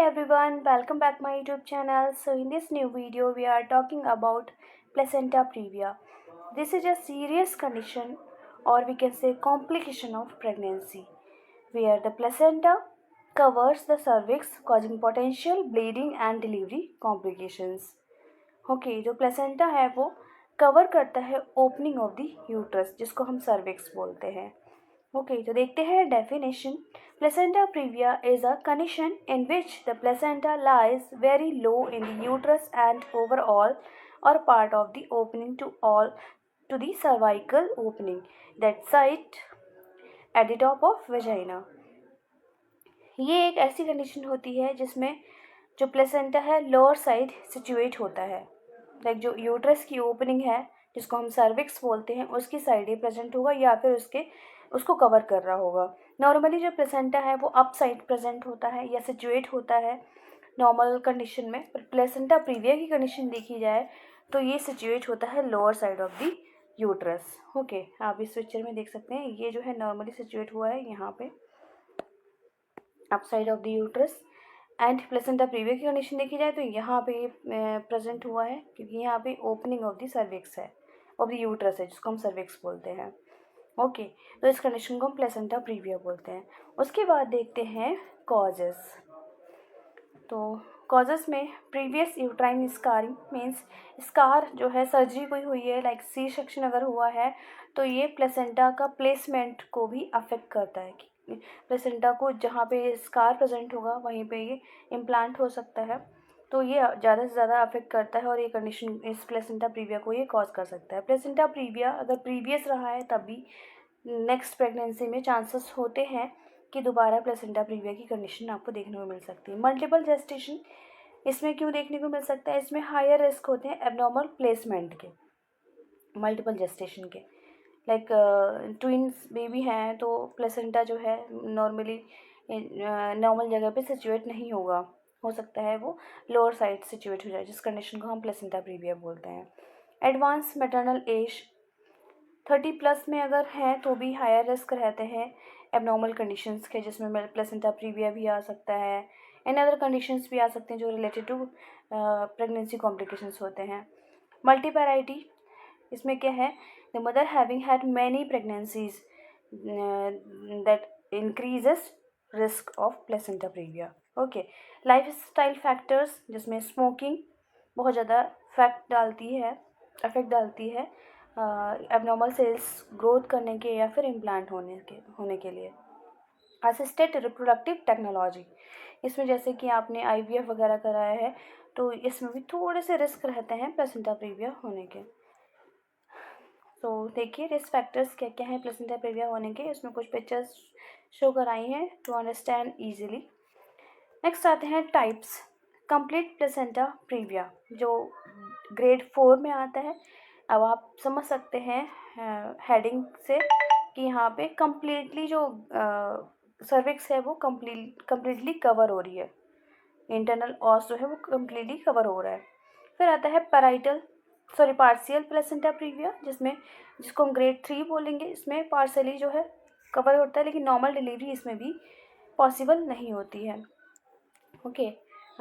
everyone, welcome back my YouTube channel. So in this new video we are talking about placenta previa. This is a serious condition or we can say complication of pregnancy where the placenta covers the cervix causing potential bleeding and delivery complications. Okay जो placenta है वो cover करता है opening of the uterus जिसको हम cervix बोलते हैं. Okay तो देखते हैं definition. Placenta previa is a condition in which the placenta lies very low in the uterus and overall और part of the opening to the cervical opening that site at the top of vagina. ये एक ऐसी condition होती है जिसमें जो placenta है lower side situate होता है. लाइक जो यूट्रस की ओपनिंग है जिसको हम सर्विक्स बोलते हैं उसकी साइड ही प्रेजेंट होगा या फिर उसको कवर कर रहा होगा. नॉर्मली जो प्लेसेंटा है वो अप साइड प्रेजेंट होता है या सिचुएट होता है नॉर्मल कंडीशन में. पर प्लेसेंटा प्रीविया की कंडीशन देखी जाए तो ये सिचुएट होता है lower side of the uterus. Okay आप इस पिक्चर में देख सकते हैं ये जो है नॉर्मली सिचुएट हुआ है यहाँ पे up side of the uterus. And placenta previa की कंडीशन देखी जाए तो यहाँ पे प्रेजेंट हुआ है क्योंकि यहाँ पे ओपनिंग ऑफ द सर्विक्स है ऑफ द यूट्रस है जिसको हम सर्विक्स बोलते हैं. ओके तो इस कंडीशन को हम प्लेसेंटा प्रीविया बोलते हैं. उसके बाद देखते हैं कॉजेस. तो कॉजेस में previous uterine scarring means scar जो है सर्जरी कोई हुई है लाइक सी सेक्शन अगर हुआ है तो ये प्लेसेंटा का प्लेसमेंट को भी अफेक्ट करता है कि प्लेसेंटा को जहाँ पे स्कार प्रेजेंट होगा वहीं पे ये इम्प्लांट हो सकता है. तो ये ज़्यादा से ज़्यादा अफेक्ट करता है और ये कंडीशन इस प्लेसेंटा प्रीविया को ये कॉज कर सकता है. प्लेसेंटा प्रीविया अगर प्रीवियस रहा है तब भी नेक्स्ट प्रेगनेंसी में चांसेस होते हैं कि दोबारा प्लेसेंटा प्रीविया की कंडीशन आपको देखने को मिल सकती है. मल्टीपल जेस्टेशन इसमें क्यों देखने को मिल सकता है? इसमें हायर रिस्क होते हैं एबनॉर्मल प्लेसमेंट के मल्टीपल जेस्टेशन के. लाइक ट्विन्स बेबी हैं तो प्लेसेंटा जो है नॉर्मली नॉर्मल जगह पे सिचुएट नहीं होगा. हो सकता है वो लोअर साइड सिचुएट हो जाए जिस कंडीशन को हम प्लेसेंटा प्रीविया बोलते हैं. एडवांस मैटरनल एज 30+ में अगर हैं तो भी हायर रिस्क रहते हैं एबनॉर्मल कंडीशंस के जिसमें प्लेसेंटा प्रीविया भी आ सकता है एंड अदर कंडीशंस भी आ सकते हैं जो रिलेटेड टू प्रेगनेंसी कॉम्प्लिकेशंस होते हैं. मल्टीपैराइटी इसमें क्या है? The mother having had many pregnancies that increases risk of placenta previa. Okay life style factors जिसमें स्मोकिंग बहुत ज़्यादा अफेक्ट डालती है एबनॉर्मल सेल्स ग्रोथ करने के या फिर इम्प्लांट होने के लिए. असिस्टेड रिप्रोडक्टिव टेक्नोलॉजी इसमें जैसे कि आपने IVF वगैरह कराया है तो इसमें भी थोड़े से रिस्क रहते हैं प्लेसेंटा प्रीविया होने के. तो देखिए रिस्क फैक्टर्स क्या क्या हैं प्लेसेंटा प्रीविया होने के. इसमें कुछ पिक्चर्स शो कराई हैं टू अंडरस्टैंड ईजिली. नेक्स्ट आते हैं टाइप्स. कंप्लीट प्लेसेंटा प्रीविया जो ग्रेड 4 में आता है. अब आप समझ सकते हैं हेडिंग से कि यहाँ पे कम्प्लीटली जो सर्विक्स है वो कम्प्लीटली कवर हो रही है. इंटरनल ऑस जो है वो कम्प्लीटली कवर हो रहा है. फिर आता है पार्शियल प्लेसेंटा प्रीविया जिसको हम ग्रेड 3 बोलेंगे. इसमें पार्शियली जो है कवर होता है लेकिन नॉर्मल डिलीवरी इसमें भी पॉसिबल नहीं होती है. ओके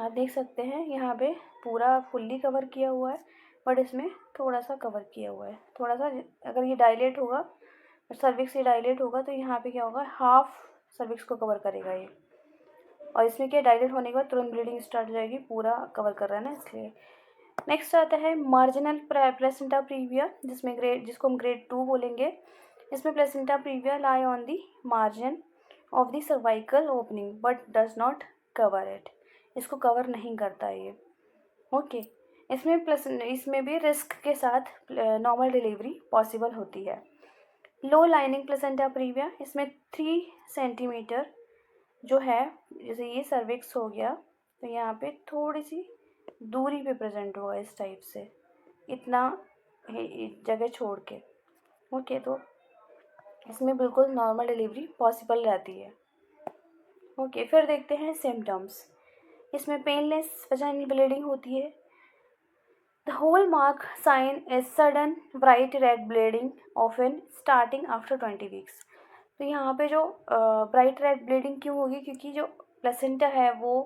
आप देख सकते हैं यहाँ पे पूरा फुल्ली कवर किया हुआ है बट इसमें थोड़ा सा कवर किया हुआ है. थोड़ा सा अगर ये डायलेट होगा सर्विक्स ये डायलेट होगा तो यहाँ पे क्या होगा हाफ सर्विक्स को कवर करेगा ये. और इसमें क्या डायलेट होने के बाद तुरंत ब्लीडिंग स्टार्ट हो जाएगी. पूरा कवर कर रहा है ना इसलिए. नेक्स्ट आता है मार्जिनल प्लेसेंटा प्रीविया जिसको हम ग्रेड 2 बोलेंगे. इसमें placenta previa lie on the margin of the cervical opening but does not cover it. इसको कवर नहीं करता है ये. ओके इसमें भी रिस्क के साथ नॉर्मल डिलीवरी पॉसिबल होती है. लो लाइनिंग प्लेसेंटा प्रीविया इसमें 3 सेंटीमीटर जो है जैसे ये सर्विक्स हो गया तो यहाँ पे थोड़ी सी दूरी पे प्रेजेंट होगा इस टाइप से इतना जगह छोड़ के. ओके तो इसमें बिल्कुल नॉर्मल डिलीवरी पॉसिबल रहती है. ओके फिर देखते हैं सिम्टम्स. इसमें पेनलेस वजाइनल ब्लीडिंग होती है. The hallmark sign is sudden bright red bleeding often starting after 20 weeks. तो यहाँ पे जो ब्राइट रेड ब्लीडिंग क्यों होगी? क्योंकि जो प्लेसेंटा है वो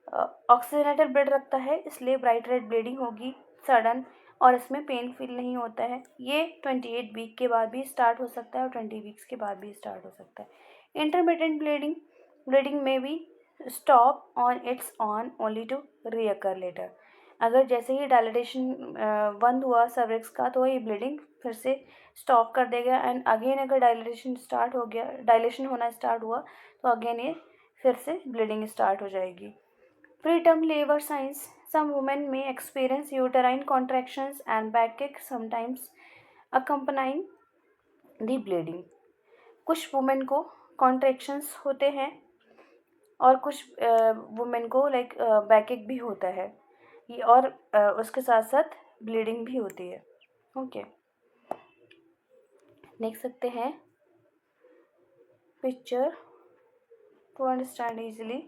ऑक्सीजनेटेड ब्लड रखता है, इसलिए ब्राइट रेड ब्लीडिंग होगी सडन, और इसमें पेन फील नहीं होता है। ये 28 वीक के बाद भी स्टार्ट हो सकता है और 20 वीक्स के बाद भी स्टार्ट हो सकता है। इंटरमिटेंट ब्लीडिंग में भी stop on its on only to recur later. अगर जैसे ही डायलिटेशन बंद हुआ सर्विक्स का, तो ये ब्लीडिंग फिर से स्टॉप कर देगा, एंड अगेन अगर डायलेशन होना स्टार्ट हुआ, तो अगेन ये फिर से ब्लीडिंग स्टार्ट हो जाएगी। Preterm labor signs. Some women may experience uterine contractions and backache, sometimes accompanying the bleeding. कुछ वुमेन को कॉन्ट्रैक्शंस होते हैं और कुछ वुमेन को बैकेक भी होता है, ये और उसके साथ साथ ब्लीडिंग भी होती है। ओके, देख सकते हैं picture to understand easily.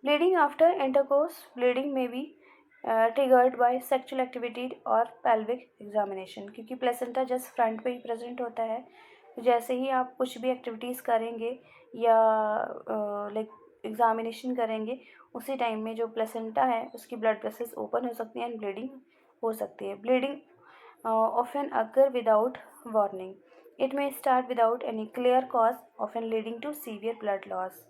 Bleeding after intercourse. Bleeding may be triggered by sexual activity और pelvic examination, क्योंकि प्लेसेंटा जस्ट फ्रंट पे ही प्रेजेंट होता है। जैसे ही आप कुछ भी एक्टिविटीज़ करेंगे या एग्जामिनेशन करेंगे, उसी टाइम में जो प्लेसेंटा है उसकी ब्लड वेसल्स ओपन हो सकती हैं एंड ब्लीडिंग हो सकती है। Bleeding often occur without warning. It may start without any clear cause, often leading to severe blood loss.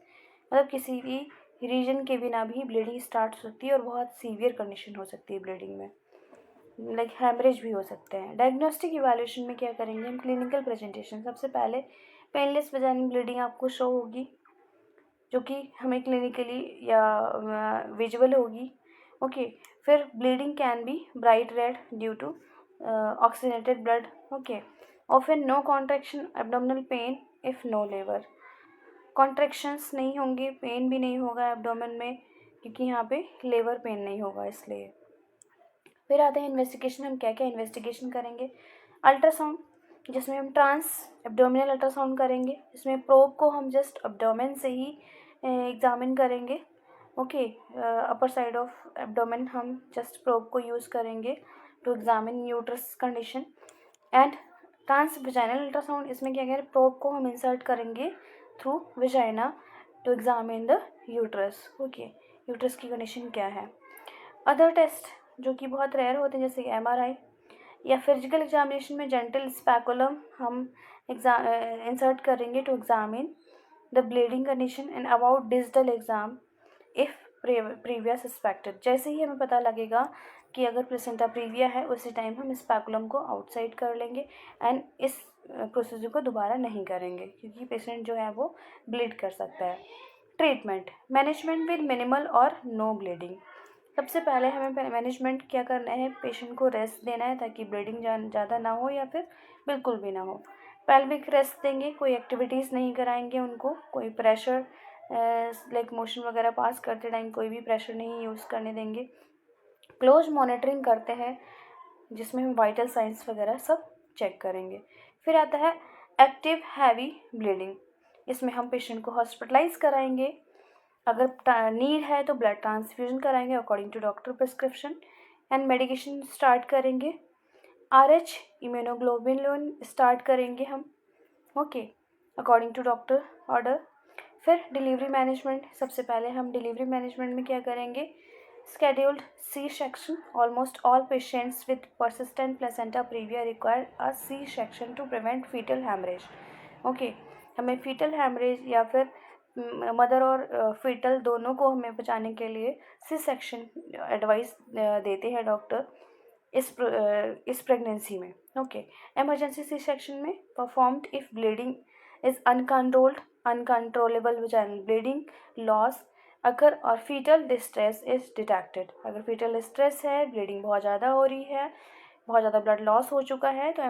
मतलब किसी भी रीजन के बिना भी ब्लीडिंग स्टार्ट हो सकती है और बहुत सीवियर कंडीशन हो सकती है ब्लीडिंग में, हैमरेज भी हो सकते हैं। डायग्नोस्टिक इवैल्यूएशन में क्या करेंगे हम? Clinical presentation. सबसे पहले पेनलेस वजाइनल ब्लीडिंग आपको शो होगी, जो कि हमें क्लिनिकली या विजुअल होगी। ओके, फिर bleeding can be bright red due to oxygenated blood. Okay, often no contraction, abdominal pain if no labour. Contractions नहीं होंगे, पेन भी नहीं होगा एब्डोमेन में, क्योंकि यहाँ पे लेबर पेन नहीं होगा इसलिए। फिर आते हैं इन्वेस्टिगेशन। हम क्या क्या इन्वेस्टिगेशन करेंगे? अल्ट्रासाउंड, जिसमें हम ट्रांस एब्डोमिनल अल्ट्रासाउंड करेंगे। इसमें प्रोब को हम जस्ट एब्डोमेन से ही एग्जामिन करेंगे। Okay, upper side of abdomen हम जस्ट प्रोब को यूज़ करेंगे to examine uterus condition. And transvaginal ultrasound, इसमें क्या करें? प्रोब को हम इंसर्ट करेंगे through vagina to examine the uterus. Okay, uterus की कंडीशन क्या है। अदर टेस्ट जो कि बहुत रेयर होते हैं, जैसे MRI या फिजिकल एग्जामिनेशन में जेंटल स्पैकुलम हम इंसर्ट करेंगे to examine the bleeding condition and about digital exam if previous suspected. जैसे ही हमें पता लगेगा कि अगर प्लेसेंटा प्रीविया है, उसी टाइम हम स्पैकुलम को आउटसाइड कर लेंगे एंड इस प्रोसीजर को दोबारा नहीं करेंगे, क्योंकि पेशेंट जो है वो ब्लीड कर सकता है। ट्रीटमेंट, मैनेजमेंट विद मिनिमल और नो ब्लीडिंग। सबसे पहले हमें मैनेजमेंट क्या करना है? पेशेंट को रेस्ट देना है ताकि ब्लीडिंग ज़्यादा ना हो या फिर बिल्कुल भी ना हो। पेल्विक रेस्ट देंगे, कोई एक्टिविटीज़ नहीं कराएंगे उनको, कोई प्रेशर मोशन वगैरह पास करते टाइम कोई भी प्रेशर नहीं यूज़ करने देंगे। क्लोज मॉनिटरिंग करते हैं, जिसमें हम वाइटल साइंस वगैरह सब चेक करेंगे। फिर आता है एक्टिव हैवी ब्लीडिंग। इसमें हम पेशेंट को हॉस्पिटलाइज कराएंगे, अगर नीड है तो ब्लड ट्रांसफ्यूजन कराएंगे according to doctor prescription, and medication start करेंगे। RH इम्यूनोग्लोबुलिन स्टार्ट करेंगे हम, okay, according to doctor order. फिर डिलीवरी मैनेजमेंट, सबसे पहले हम डिलीवरी मैनेजमेंट में क्या करेंगे? Scheduled C-section. Almost all patients with persistent placenta previa require a C-section to prevent fetal hemorrhage. Okay, हमें fetal hemorrhage या फिर मदर और fetal दोनों को हमें बचाने के लिए C-section एडवाइस देते हैं डॉक्टर इस प्रेगनेंसी में। ओके, एमरजेंसी C-section में performed if bleeding is uncontrollable vaginal bleeding loss अगर और फीटल डिस्ट्रेस इज डिटेक्टेड। अगर फीटल डिस्ट्रेस है, ब्लीडिंग बहुत ज़्यादा हो रही है, बहुत ज़्यादा ब्लड लॉस हो चुका है, तो